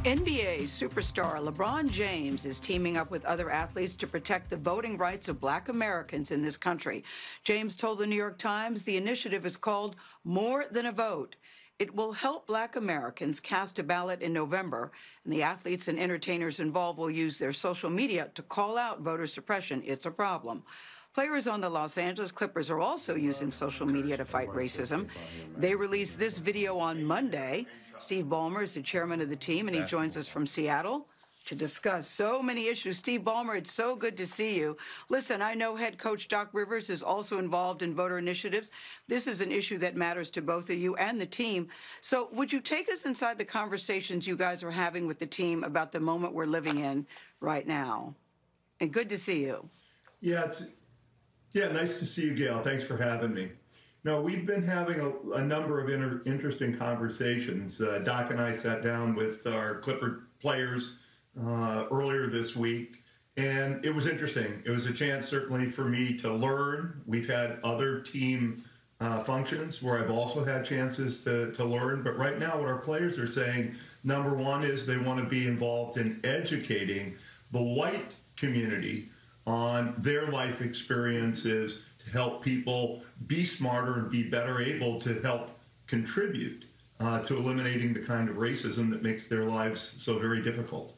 NBA superstar LeBron James is teaming up with other athletes to protect the voting rights of Black Americans in this country. James told the New York Times the initiative is called More Than a Vote. It will help Black Americans cast a ballot in November, and the athletes and entertainers involved will use their social media to call out voter suppression. It's a problem. Players on the Los Angeles Clippers are also using social media to fight racism. They released this video on Monday. Steve Ballmer is the chairman of the team, and he joins us from Seattle to discuss so many issues. Steve Ballmer, it's so good to see you. Listen, I know head coach Doc Rivers is also involved in voter initiatives. This is an issue that matters to both of you and the team. So would you take us inside the conversations you guys are having with the team about the moment we're living in right now? And good to see you. Yeah, nice to see you, Gail. Thanks for having me. No, we've been having a number of interesting conversations. Doc and I sat down with our Clipper players earlier this week, and it was interesting. It was a chance, certainly, for me to learn. We've had other team functions where I've also had chances to learn. But right now, what our players are saying, number one, is they want to be involved in educating the white community on their life experiences to help people be smarter and be better able to help contribute to eliminating the kind of racism that makes their lives so very difficult.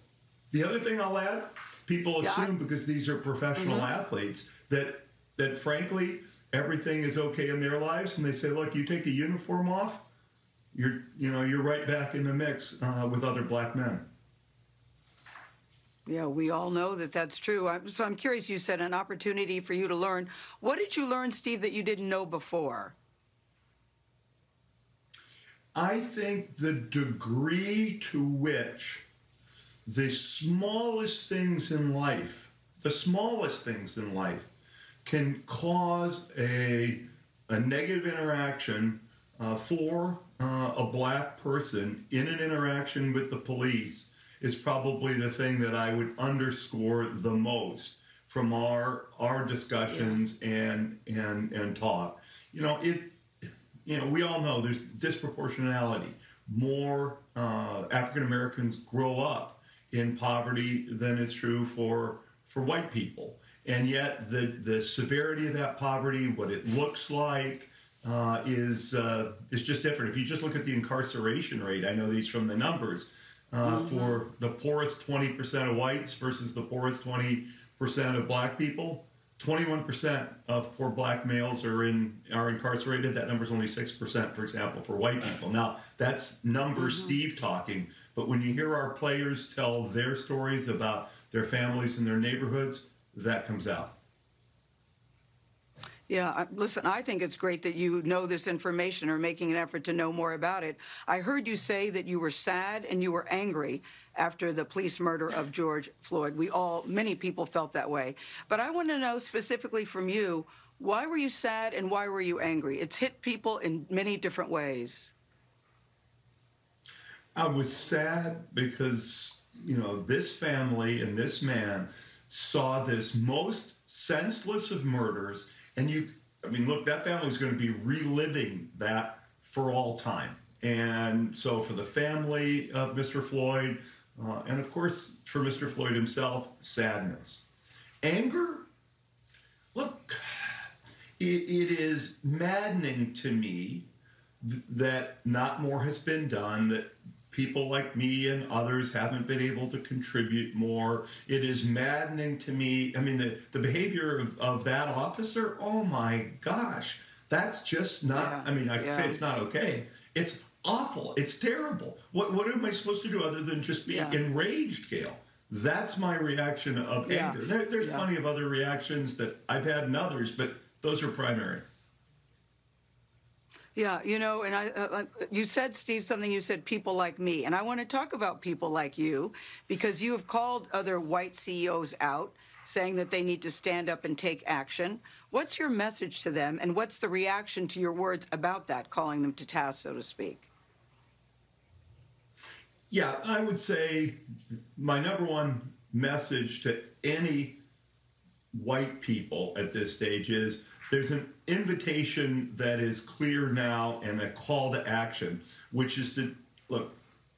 The other thing I'll add, people assume because these are professional athletes that frankly everything is okay in their lives, and they say, look, you take a uniform off, you're right back in the mix with other Black men. Yeah, we all know that that's true. So I'm curious, you said an opportunity for you to learn. What did you learn, Steve, that you didn't know before? I think the degree to which the smallest things in life can cause a negative interaction for a Black person in an interaction with the police is probably the thing that I would underscore the most from our discussions and talk. We all know there's disproportionality. More African Americans grow up in poverty than is true for white people, and yet the severity of that poverty, what it looks like, is just different. If you just look at the incarceration rate, I know these from the numbers. For the poorest 20% of whites versus the poorest 20% of Black people, 21% of poor Black males are incarcerated. That number's only 6%, for example, for white people. Now, that's numbers Steve talking, but when you hear our players tell their stories about their families and their neighborhoods, that comes out. Yeah, listen, I think it's great that you know this information or making an effort to know more about it. I heard you say that you were sad and you were angry after the police murder of George Floyd. Many people felt that way. But I want to know specifically from you, why were you sad and why were you angry? It's hit people in many different ways. I was sad because, this family and this man saw this most senseless of murders. And look, that family is going to be reliving that for all time. And so for the family of Mr. Floyd, and of course for Mr. Floyd himself, sadness. Anger? Look, it is maddening to me that not more has been done, that people like me and others haven't been able to contribute more. It is maddening to me. The behavior of that officer, oh my gosh, that's just not, I say it's not okay. It's awful. It's terrible. What am I supposed to do other than just be enraged, Gail? That's my reaction of anger. There's plenty of other reactions that I've had and others, but those are primary. Yeah, and you said, Steve, something. You said people like me, and I want to talk about people like you because you have called other white CEOs out, saying that they need to stand up and take action. What's your message to them, and what's the reaction to your words about that, calling them to task, so to speak? Yeah, I would say my number one message to any white people at this stage is there's an invitation that is clear now and a call to action, which is to, look,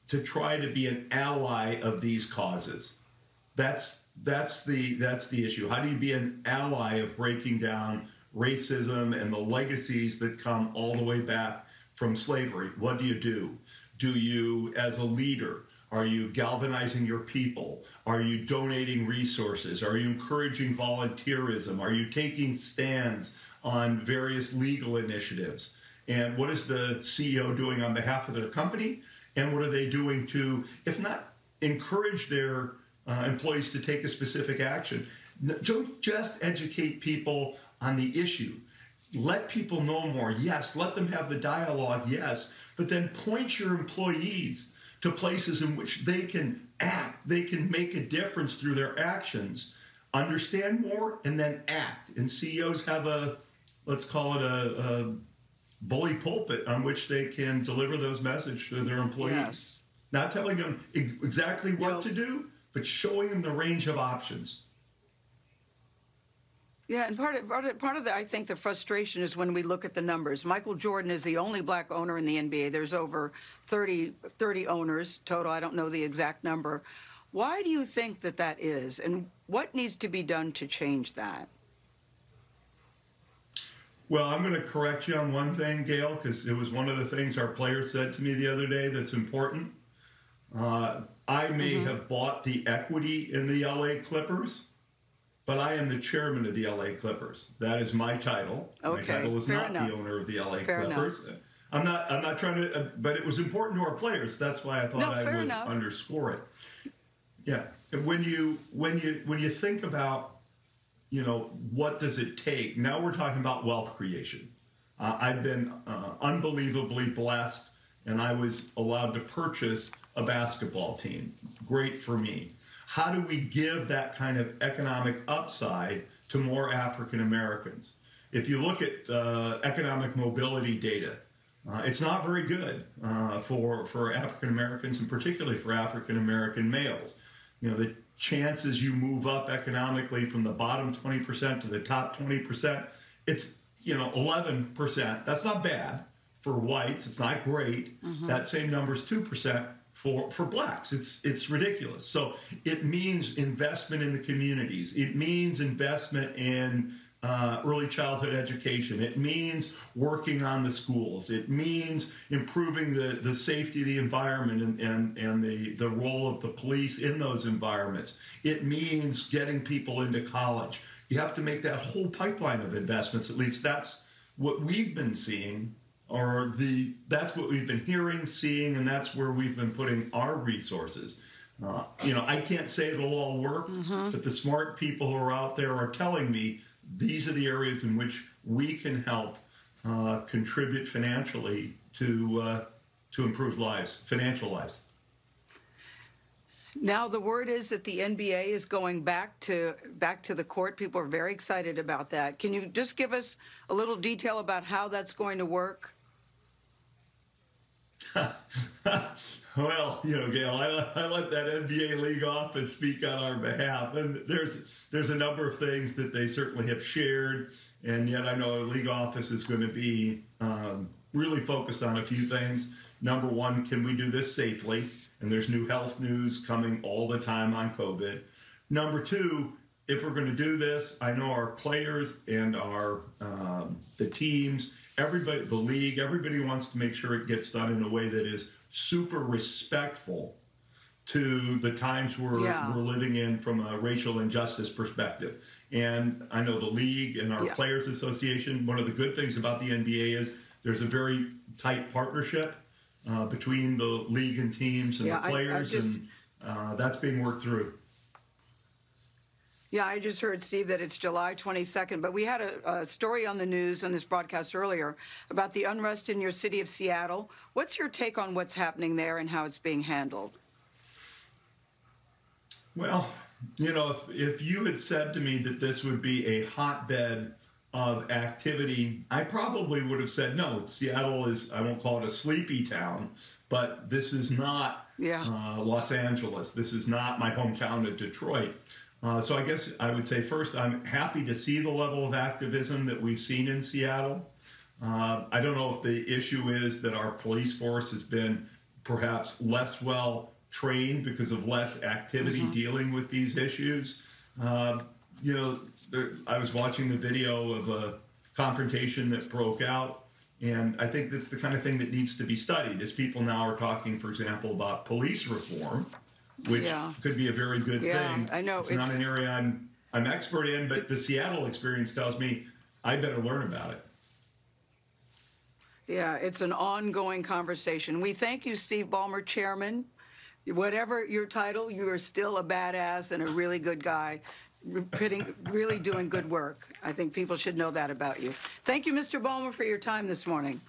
to try to be an ally of these causes. That's the issue. How do you be an ally of breaking down racism and the legacies that come all the way back from slavery? What do you do? Do you, as a leader, are you galvanizing your people? Are you donating resources? Are you encouraging volunteerism? Are you taking stands on various legal initiatives? And what is the CEO doing on behalf of their company? And what are they doing to, if not encourage their employees to take a specific action? Don't just educate people on the issue. Let people know more. Yes, let them have the dialogue, yes, but then point your employees to places in which they can act, they can make a difference through their actions, understand more, and then act. And CEOs have a, let's call it a bully pulpit on which they can deliver those messages to their employees. Yes. Not telling them exactly what to do, but showing them the range of options. Yeah, and part of the, I think the frustration is when we look at the numbers. Michael Jordan is the only black owner in the NBA. There's over 30 owners total. I don't know the exact number. Why do you think that that is, and what needs to be done to change that? Well, I'm going to correct you on one thing, Gail, because it was one of the things our players said to me the other day that's important. I may have bought the equity in the LA Clippers, but I am the chairman of the LA Clippers. That is my title. Okay, my title is not enough. the owner of the LA Fair Clippers. Enough. I'm not trying to, but it was important to our players. That's why I thought I would enough. underscore it. Yeah, and when you think about, what does it take? Now we're talking about wealth creation. I've been unbelievably blessed, and I was allowed to purchase a basketball team. Great for me. How do we give that kind of economic upside to more African Americans? If you look at economic mobility data, it's not very good for African Americans, and particularly for African American males. The chances you move up economically from the bottom 20% to the top 20%, it's 11%. That's not bad for whites. It's not great. That same number is 2%. For blacks, it's ridiculous. So it means investment in the communities. It means investment in early childhood education. It means working on the schools. It means improving the safety of the environment and the role of the police in those environments. It means getting people into college. You have to make that whole pipeline of investments. At least that's what we've been seeing. That's what we've been hearing, seeing, and that's where we've been putting our resources. I can't say it'll all work, but the smart people who are out there are telling me these are the areas in which we can help contribute financially to improve lives, financial lives. Now the word is that the NBA is going back to the court. People are very excited about that. Can you just give us a little detail about how that's going to work? Well, Gail, I let that NBA league office speak on our behalf, and there's a number of things that they certainly have shared, and yet I know our league office is going to be really focused on a few things. Number one, can we do this safely? And there's new health news coming all the time on COVID. Number two, if we're going to do this, I know our players and the teams, everybody, the league, everybody wants to make sure it gets done in a way that is super respectful to the times we're living in from a racial injustice perspective. And I know the league and our Players Association, one of the good things about the NBA is there's a very tight partnership between the league and teams and the players, and that's being worked through. Yeah, I just heard, Steve, that it's July 22nd, but we had a story on the news on this broadcast earlier about the unrest in your city of Seattle. What's your take on what's happening there and how it's being handled? Well, if you had said to me that this would be a hotbed of activity, I probably would have said, no, Seattle is, I won't call it a sleepy town, but this is not Los Angeles. This is not my hometown of Detroit. So I guess I would say first, I'm happy to see the level of activism that we've seen in Seattle. I don't know if the issue is that our police force has been perhaps less well trained because of less activity dealing with these issues. You know, I was watching the video of a confrontation that broke out, and I think that's the kind of thing that needs to be studied as people now are talking, for example, about police reform, which could be a very good thing. I know. It's not an area I'm expert in, but the Seattle experience tells me I better learn about it. Yeah, it's an ongoing conversation. We thank you, Steve Ballmer, Chairman. Whatever your title, you are still a badass and a really good guy, really doing good work. I think people should know that about you. Thank you, Mr. Ballmer, for your time this morning.